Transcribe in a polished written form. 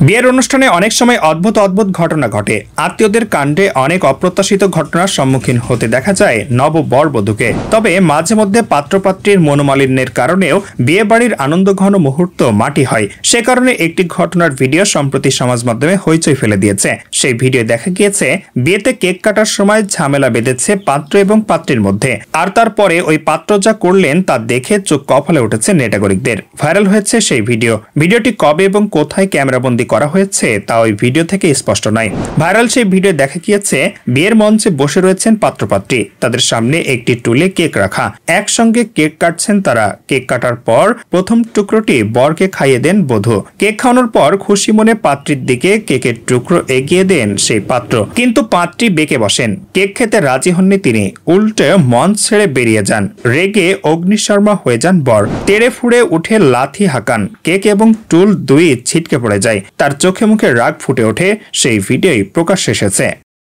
বিয়ের অনুষ্ঠানে অনেক সময় অদ্ভুত অদ্ভুত ঘটনা ঘটে। আত্মীয়দের কাণ্ডে অনেক অপ্রত্যাশিত ঘটনার সম্মুখীন হতে দেখা যায় নববর বধূকে। তবে মাঝে মধ্যে পাত্রপাত্রীর মনোমালিন্যের কারণেও বিয়ে বাড়ির আনন্দঘন মুহূর্ত মাটি হয়। সে কারণে একটি ঘটনার ভিডিও সম্প্রতি সমাজ মাধ্যমে হইচই ফেলে দিয়েছে। সেই ভিডিও দেখা গিয়েছে বিয়েতে কেক কাটার সময় ঝামেলা বেঁধেছে পাত্র এবং পাত্রীর মধ্যে। আর তারপরে ওই পাত্র যা করলেন তা দেখে চোখ কপালে উঠেছে নেটাগরিকদের। ভাইরাল হয়েছে সেই ভিডিওটি কবে এবং কোথায় ক্যামেরাবন্দি করা হয়েছে তা ওই ভিডিও থেকে স্পষ্ট নয়। ভাইরাল সেই ভিডিও দেখা গিয়েছে বিয়ের মঞ্চে বসে রয়েছেন পাত্রপাত্রী, তাদের সামনে একটি টুলে কেক রাখা, একসঙ্গে কেক কাটছেন তারা। কেক কাটার পর প্রথম টুকরোটি বরকে খাইয়ে দেন বধূ। কেক খাওয়ানোর পর খুশি মনে পাত্রীর দিকে কেকের টুকরো এগিয়ে দেন সেই পাত্র, কিন্তু পাত্রী বেঁকে বসেন। কেক খেতে রাজি হননি তিনি, উল্টে মঞ্চ ছেড়ে বেরিয়ে যান। রেগে অগ্নিশর্মা হয়ে যান বর, তেড়ে ফুড়ে উঠে লাথি হাঁকান। কেক এবং টুল দুই ছিটকে পড়ে যায়। তার চোখে মুখে রাগ ফুটে ওঠে। সেই ভিডিওই প্রকাশ্যে এসেছে।